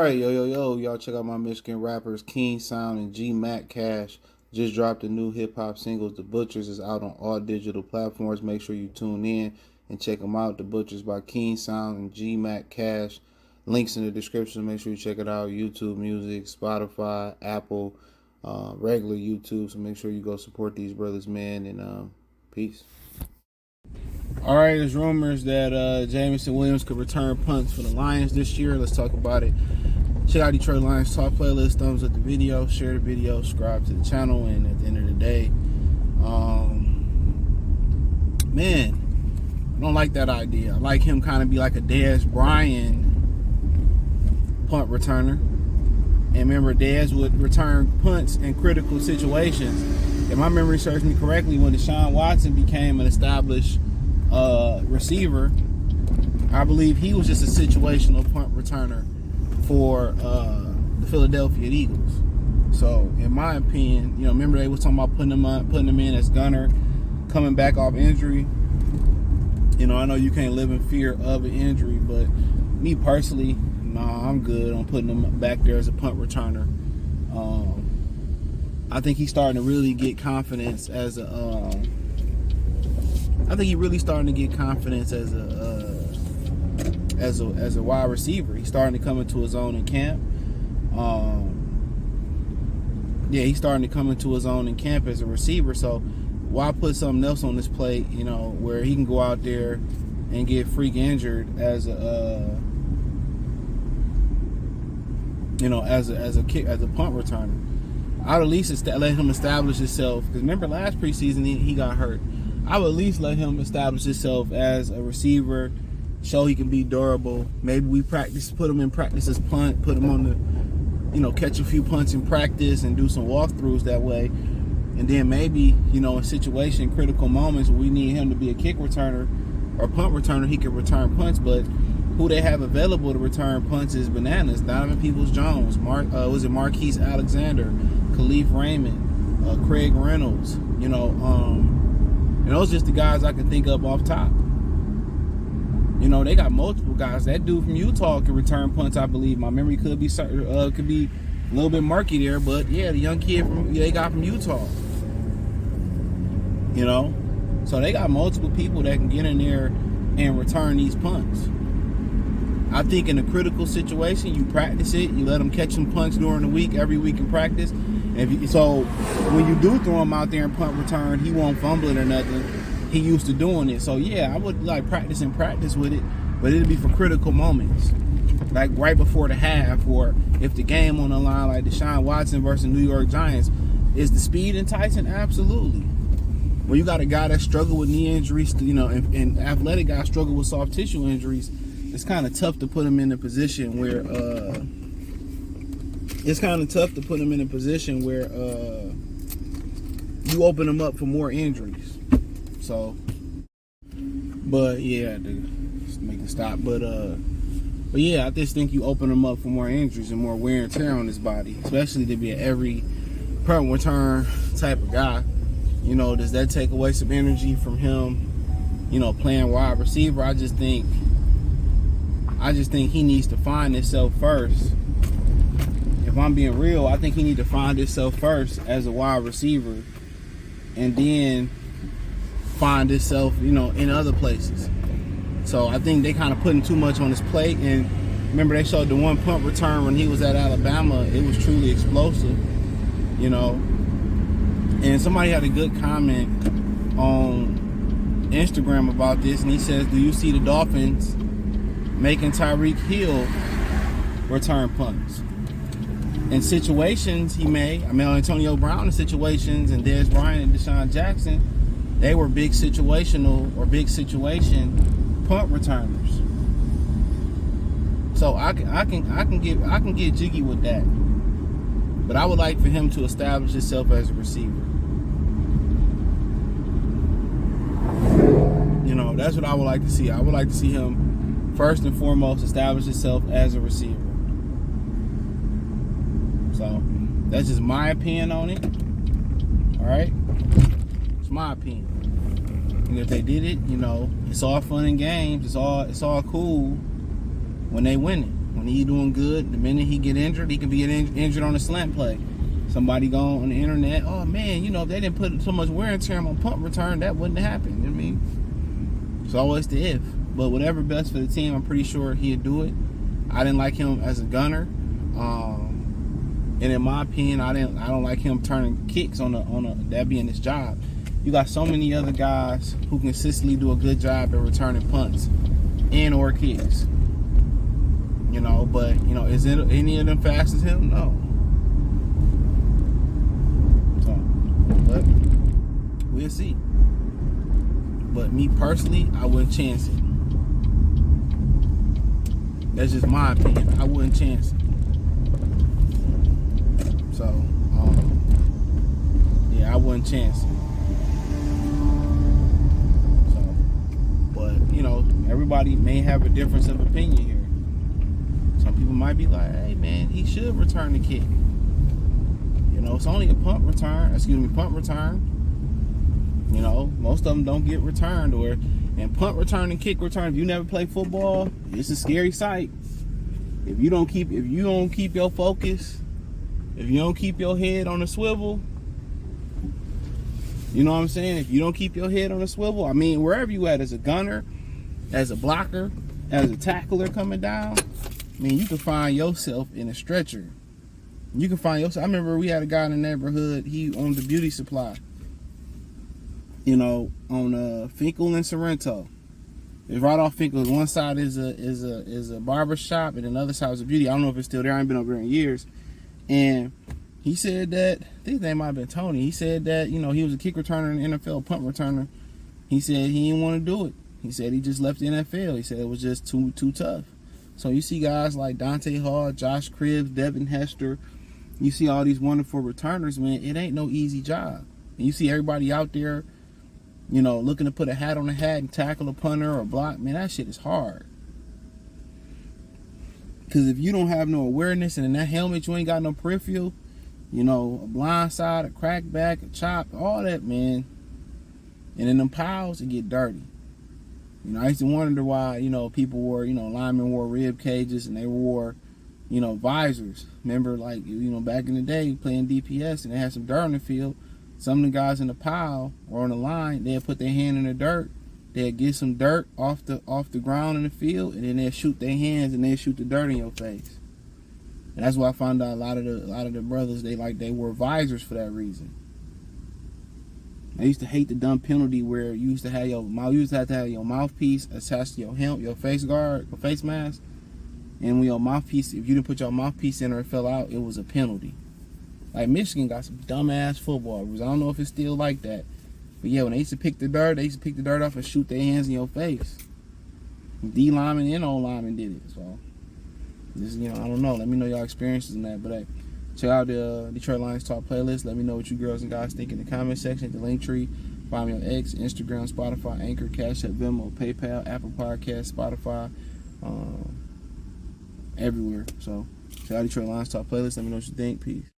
right, yo, y'all check out my Michigan rappers King Sound and G Mac Cash. Just dropped a new hip hop singles. The Butchers is out on all digital platforms. Make sure you tune in and check them out. The Butchers by King Sound and G Mac Cash. Links in the description. Make sure you check it out. YouTube Music, Spotify, Apple, regular YouTube. So make sure you go support these brothers, man. And peace. All right, there's rumors that Jameson Williams could return punts for the Lions this year. Let's talk about it. Check out Detroit Lions Talk playlist. Thumbs up the video, share the video, subscribe to the channel, and at the end of the day, man, I don't like that idea. I like him kind of be like a Dez Bryant punt returner. And remember, Dez would return punts in critical situations. If my memory serves me correctly, when Deshaun Watson became an established receiver, I believe he was just a situational punt returner for the Philadelphia Eagles. So, in my opinion, remember they was talking about putting him in as gunner, coming back off injury. I know you can't live in fear of an injury, but me personally, I'm good on putting him back there as a punt returner. I think he's starting to really get confidence as a. I think he's really starting to get confidence as a wide receiver. He's starting to come into his own in camp. He's starting to come into his own in camp as a receiver. So why put something else on this plate? Where he can go out there and get freak injured as a as a punt returner. I'd at least let him establish himself. Because remember last preseason he got hurt. I would at least let him establish himself as a receiver, show he can be durable. Maybe we put him in practice as punt, put him on the, catch a few punts in practice and do some walkthroughs that way. And then maybe, in critical moments where we need him to be a kick returner or punt returner, he can return punts. But who they have available to return punts is bananas. Donovan Peoples-Jones, Marquise Alexander, Khalif Raymond, Craig Reynolds, and those are just the guys I can think of off top. They got multiple guys. That dude from Utah can return punts, I believe. My memory could be a little bit murky there, but yeah, the young kid they got from Utah. So they got multiple people that can get in there and return these punts. I think in a critical situation, you practice it. You let them catch some punts during the week, every week in practice. So when you do throw him out there and punt return, he won't fumble it or nothing. He used to doing it. So yeah, I would like practice with it, but it'd be for critical moments, like right before the half, or if the game on the line, like Deshaun Watson versus New York Giants. Is the speed enticing? Absolutely. When you got a guy that struggled with knee injuries, and athletic guys struggle with soft tissue injuries, it's kind of tough to put him in a position where you open him up for more injuries. So, but yeah, just make it stop. But yeah, I just think you open him up for more injuries and more wear and tear on his body, especially to be an every punt return type of guy. Does that take away some energy from him? Playing wide receiver. I just think he needs to find himself first. If I'm being real, I think he needs to find himself first as a wide receiver, and then find himself, in other places. So I think they kind of putting too much on his plate. And remember, they showed the one punt return when he was at Alabama. It was truly explosive, And somebody had a good comment on Instagram about this, and he says, "Do you see the Dolphins making Tyreek Hill return punts in situations he may? Antonio Brown in situations, and Dez Bryant and Deshaun Jackson, they were big situation punt returners. So I can get jiggy with that, but I would like for him to establish himself as a receiver. That's what I would like to see. I would like to see him first and foremost establish himself as a receiver. So that's just my opinion on it. All right, it's my opinion. And if they did it, it's all fun and games. It's all cool when they win it. When he doing good, the minute he get injured, he can be injured on a slant play. Somebody go on the internet, oh man, if they didn't put so much wear and tear on punt return, that wouldn't have happened. You know what I mean? It's always the if. But whatever best for the team, I'm pretty sure he'd do it. I didn't like him as a gunner. And in my opinion, I don't like him turning kicks on that being his job. You got so many other guys who consistently do a good job at returning punts and or kicks. But is it any of them fast as him? No. But we'll see. But me personally, I wouldn't chance it. That's just my opinion. I wouldn't chance it. So, yeah, I wouldn't chance it. So, but everybody may have a difference of opinion here. Some people might be like, "Hey, man, he should return the kick." It's only a punt return. Most of them don't get returned. And punt return and kick return, if you never play football, it's a scary sight. If you don't keep your focus, if you don't keep your head on a swivel, you know what I'm saying? If you don't keep your head on a swivel, wherever you at, as a gunner, as a blocker, as a tackler coming down, you can find yourself in a stretcher. You can find yourself. I remember we had a guy in the neighborhood. He owned the beauty supply. On Finkel and Sorrento. It's right off Finkel. One side is a barber shop, and another side is a beauty. I don't know if it's still there. I ain't been over there in years. And he said that, I think his name might have been Tony. He said that he was a kick returner in the NFL, punt returner. He said he didn't want to do it. He said he just left the NFL. He said it was just too tough. So you see guys like Dante Hall, Josh Cribbs, Devin Hester. You see all these wonderful returners, man. It ain't no easy job. And you see everybody out there, looking to put a hat on the hat and tackle a punter or block. Man, that shit is hard. Because if you don't have no awareness, and in that helmet you ain't got no peripheral, a blind side, a crack back, a chop, all that, man. And in them piles, it get dirty. I used to wonder why, people wore, linemen wore rib cages and they wore, visors. Remember, back in the day playing DPS and they had some dirt on the field. Some of the guys in the pile or on the line, they'd put their hand in the dirt. They'd get some dirt off the ground in the field, and then they'd shoot their hands and they'd shoot the dirt in your face. And that's why I found out a lot of the brothers, they wore visors for that reason. I used to hate the dumb penalty where you used to have to have your mouthpiece attached to your helmet, your face guard, your face mask. And when your mouthpiece, if you didn't put your mouthpiece in or it fell out, it was a penalty. Like Michigan got some dumbass football rules. I don't know if it's still like that. But yeah, when they used to pick the dirt off and shoot their hands in your face. D lineman and O lineman did it. So this, I don't know. Let me know y'all experiences in that. But hey, check out the Detroit Lions Talk playlist. Let me know what you girls and guys think in the comment section. The link tree. Find me on X, Instagram, Spotify, Anchor, Cash App, Venmo, PayPal, Apple Podcasts, Spotify, everywhere. So check out Detroit Lions Talk playlist. Let me know what you think. Peace.